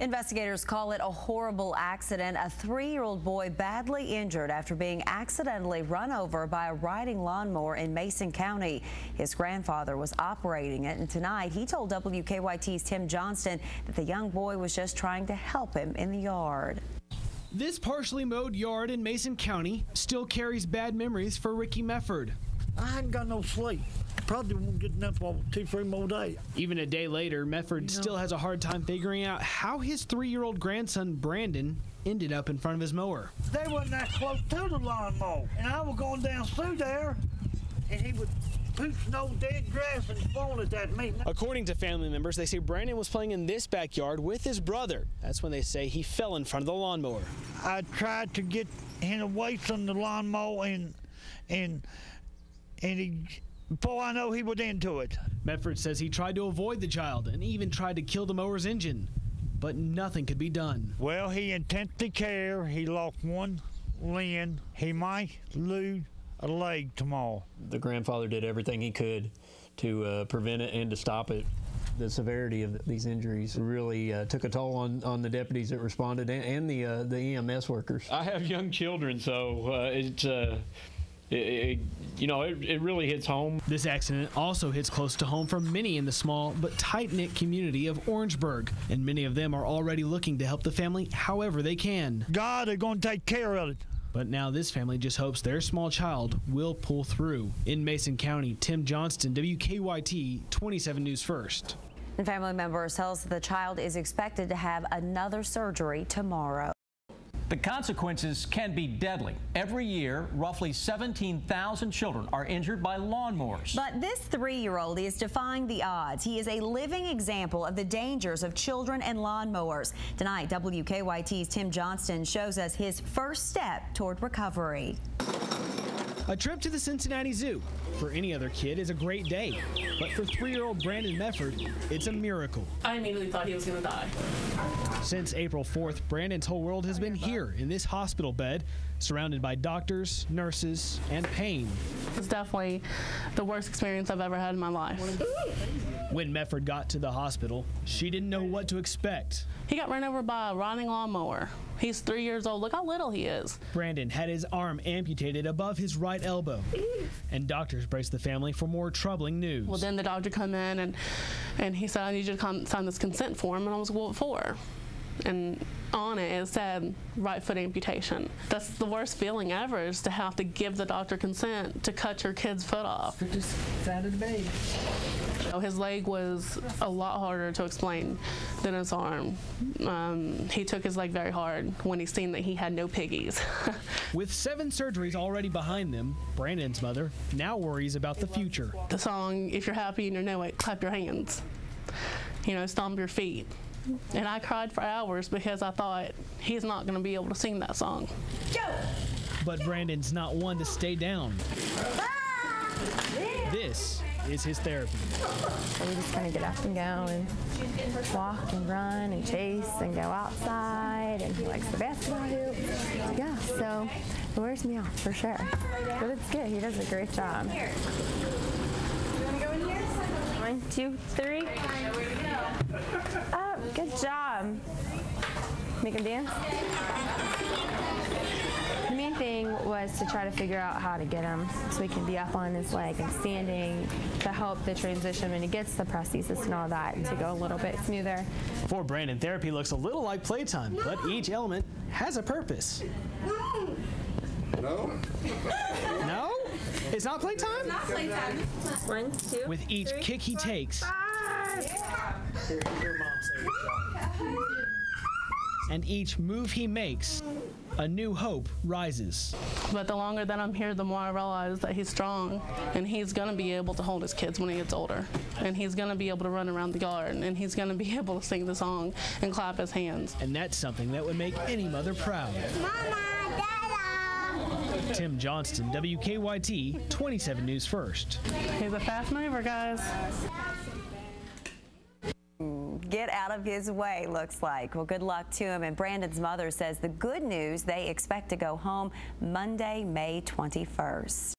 Investigators call it a horrible accident. A 3-year-old boy badly injured after being accidentally run over by a riding lawnmower in Mason County. His grandfather was operating it, and tonight he told WKYT's Tim Johnston that the young boy was just trying to help him in the yard. This partially mowed yard in Mason County still carries bad memories for Ricky Mefford. I hadn't got no sleep. Probably won't get enough for 2-3 more days. Even a day later, Mefford still has a hard time figuring out how his 3-year-old grandson, Brandon, ended up in front of his mower. They wasn't that close to the lawnmower, and I was going down through there, and he would poop no dead grass and spawn at me. According to family members, they say Brandon was playing in this backyard with his brother. That's when they say he fell in front of the lawnmower. I tried to get him away from the lawnmower, and he, before I know, he was into it. Mefford says he tried to avoid the child and even tried to kill the mower's engine, but nothing could be done. Well, he intensely cared. He lost one limb. He might lose a leg tomorrow. The grandfather did everything he could to prevent it and to stop it. The severity of these injuries really took a toll on the deputies that responded and the EMS workers. I have young children, so it really hits home. This accident also hits close to home for many in the small but tight-knit community of Orangeburg, and many of them are already looking to help the family however they can. God is going to take care of it. But now this family just hopes their small child will pull through. In Mason County, Tim Johnston, WKYT 27 News First. And family members tell us that the child is expected to have another surgery tomorrow. The consequences can be deadly. Every year, roughly 17,000 children are injured by lawnmowers. But this 3-year-old is defying the odds. He is a living example of the dangers of children and lawnmowers. Tonight, WKYT's Tim Johnston shows us his first step toward recovery. A trip to the Cincinnati Zoo for any other kid is a great day, but for 3-year-old Brandon Mefford, it's a miracle. I immediately thought he was going to die. Since April 4th, Brandon's whole world has been here in this hospital bed, surrounded by doctors, nurses, and pain. It's definitely the worst experience I've ever had in my life. When Mefford got to the hospital, she didn't know what to expect. He got run over by a riding lawnmower. He's 3 years old. Look how little he is. Brandon had his arm amputated above his right elbow, and doctors braced the family for more troubling news. Well, then the doctor come in and he said, I need you to come sign this consent form, and I was, well, what for? And on it said right foot amputation. That's the worst feeling ever, is to have to give the doctor consent to cut your kid's foot off. It just sounded big. His leg was a lot harder to explain than his arm. He took his leg very hard when he seen that he had no piggies. With 7 surgeries already behind them, Brandon's mother now worries about the future. The song, if you're happy and you know it, clap your hands. You know, stomp your feet. And I cried for hours because I thought he's not going to be able to sing that song. But Brandon's not one to stay down. This is his therapy. So we just kind of get up and go and walk and run and chase and go outside, and he likes the basketball hoop. Yeah, so it wears me out for sure. But it's good. He does a great job. You want to go in here? 1, 2, 3. Oh, good job. Make him dance. The main thing was to try to figure out how to get him so he can be up on his leg and standing, to help the transition when he gets the prosthesis and all that to go a little bit smoother. For Brandon, therapy looks a little like playtime, but each element has a purpose. No? No? It's not playtime? It's not playtime. 1, 2, With each 3, kick he 4, takes, 5. and each move he makes, a new hope rises. But the longer that I'm here, the more I realize that he's strong, and he's going to be able to hold his kids when he gets older. And he's going to be able to run around the yard, and he's going to be able to sing the song and clap his hands. And that's something that would make any mother proud. Mama, Dada. Tim Johnston, WKYT 27 News First. He's a fast mover, guys. Get out of his way, looks like. Well, good luck to him. And Brandon's mother says the good news, they expect to go home Monday, May 21st.